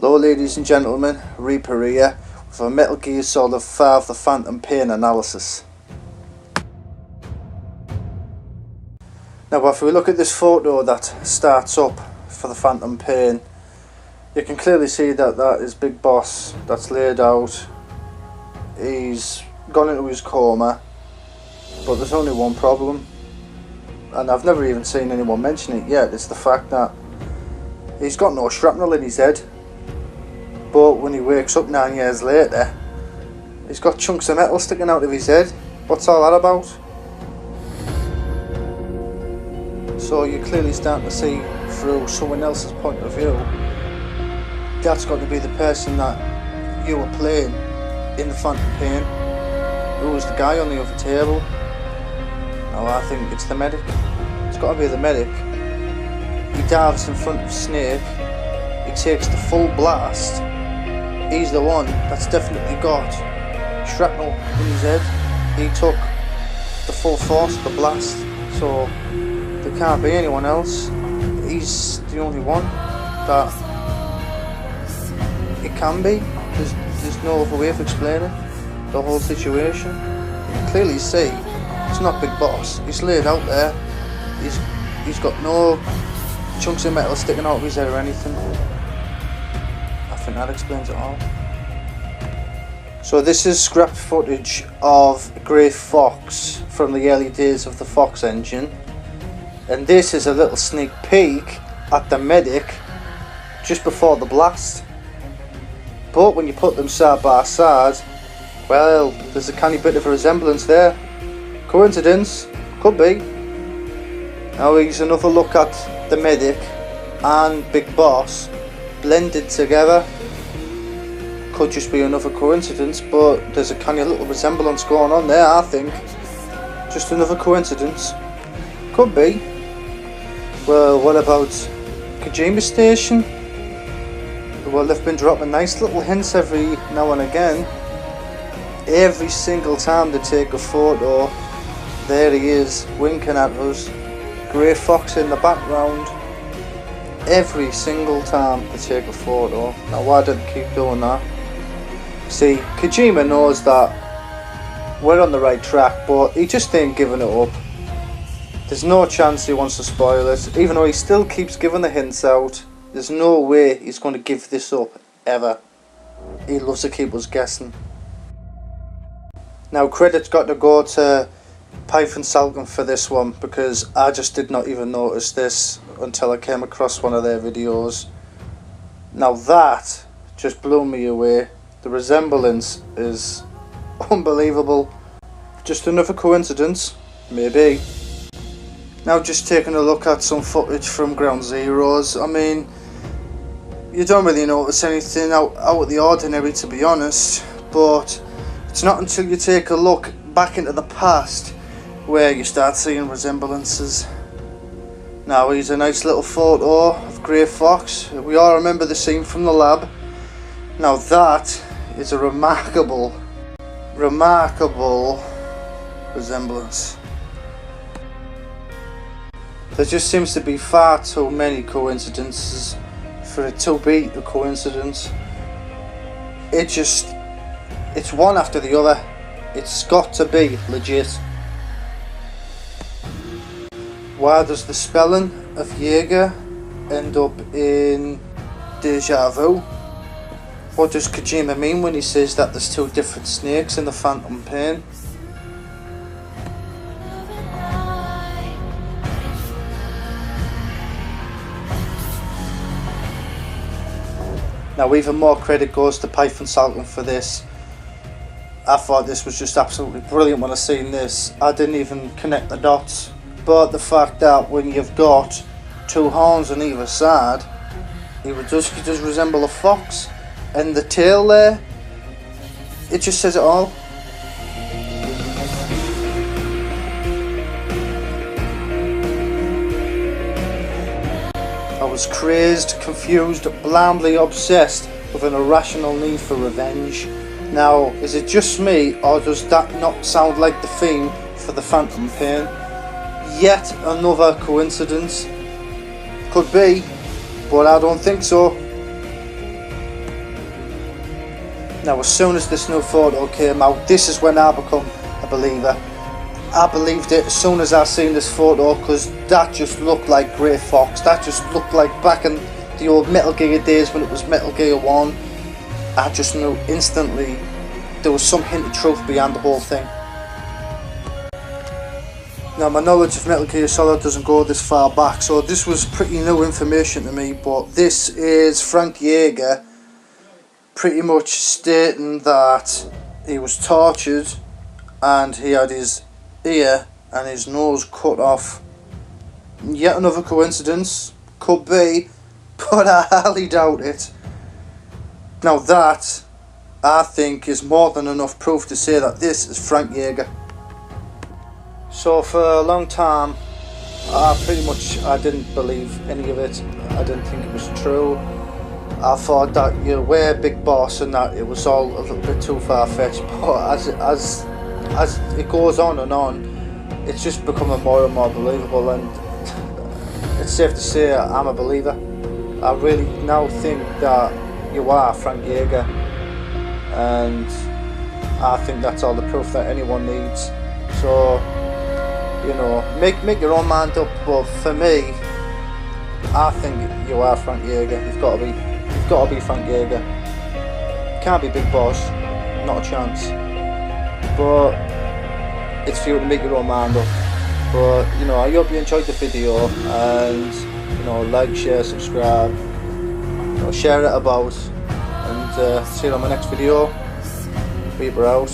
Hello ladies and gentlemen, Reaper here with a Metal Gear Solid 5 The Phantom Pain analysis. Now if we look at this photo that starts up for the Phantom Pain, you can clearly see that that is Big Boss that's laid out. He's gone into his coma, but there's only one problem, and I've never even seen anyone mention it yet. It's the fact that he's got no shrapnel in his head. But when he wakes up 9 years later, he's got chunks of metal sticking out of his head. What's all that about? So you're clearly starting to see through someone else's point of view. That's got to be the person that you were playing in the Phantom Pain. Who was the guy on the other table? No, I think it's the medic. It's got to be the medic. He dives in front of Snake. He takes the full blast. He's the one that's definitely got shrapnel in his head. He took the full force of the blast, so there can't be anyone else. He's the only one that it can be. There's no other way of explaining the whole situation. You can clearly see it's not Big Boss. He's laid out there. He's got no chunks of metal sticking out of his head or anything. I think that explains it all. So this is scrap footage of Grey Fox from the early days of the Fox engine, and this is a little sneak peek at the medic just before the blast. But when you put them side by side, well, there's a canny bit of a resemblance there. Coincidence? Could be. Now here's another look at the medic and Big Boss blended together. Could just be another coincidence, but there's a kind of little resemblance going on there, I think. Just another coincidence. Could be. Well, what about Kojima Station? Well, they've been dropping nice little hints every now and again. Every single time they take a photo, there he is, winking at us. Grey Fox in the background. Every single time they take a photo. Now why do they keep doing that? See, Kojima knows that we're on the right track, but he just ain't giving it up. There's no chance he wants to spoil it, even though he still keeps giving the hints out. There's no way he's going to give this up, ever. He loves to keep us guessing. Now credit's got to go to Python Salcom for this one, because I just did not even notice this until I came across one of their videos. Now that just blew me away. The resemblance is unbelievable. Just another coincidence? Maybe. Now just taking a look at some footage from Ground Zeroes. I mean, you don't really notice anything out of the ordinary, to be honest, but it's not until you take a look back into the past where you start seeing resemblances. Now here's a nice little photo of Grey Fox. We all remember the scene from the lab. Now that is a remarkable resemblance. There just seems to be far too many coincidences for it to be a coincidence. It's one after the other. It's got to be legit. Why does the spelling of Jaeger end up in deja vu? What does Kojima mean when he says that there's two different snakes in the Phantom Pain? Now even more credit goes to Python Salcom for this. I thought this was just absolutely brilliant when I seen this. I didn't even connect the dots. But the fact that when you've got two horns on either side, he does resemble a fox. And the tail there, it just says it all. I was crazed, confused, blindly obsessed with an irrational need for revenge. Now, is it just me, or does that not sound like the theme for the Phantom Pain? Yet another coincidence. Could be, but I don't think so. Now as soon as this new photo came out, this is when I become a believer. I believed it as soon as I seen this photo, because that just looked like Grey Fox. That just looked like back in the old Metal Gear days when it was Metal Gear 1. I just knew instantly there was some hint of truth behind the whole thing. Now my knowledge of Metal Gear Solid doesn't go this far back, so this was pretty new information to me, but this is Frank Jaeger pretty much stating that he was tortured and he had his ear and his nose cut off. Yet another coincidence, could be, but I highly doubt it. Now that, I think, is more than enough proof to say that this is Frank Jaeger. So for a long time, I didn't believe any of it. I didn't think it was true. I thought that you were Big Boss and that it was all a little bit too far-fetched. But as it goes on and on, it's just becoming more and more believable, and it's safe to say I'm a believer. I really now think that you are Frank Jaeger, and I think that's all the proof that anyone needs. So, you know, make your own mind up, but for me, I think you are Frank Jaeger. You've got to be Frank Jaeger. Can't be Big Boss, not a chance. But it's for you to make your own mind up. But you know, I hope you enjoyed the video, and you know, like, share, subscribe, you know, share it about, and see you on my next video. Peeper out.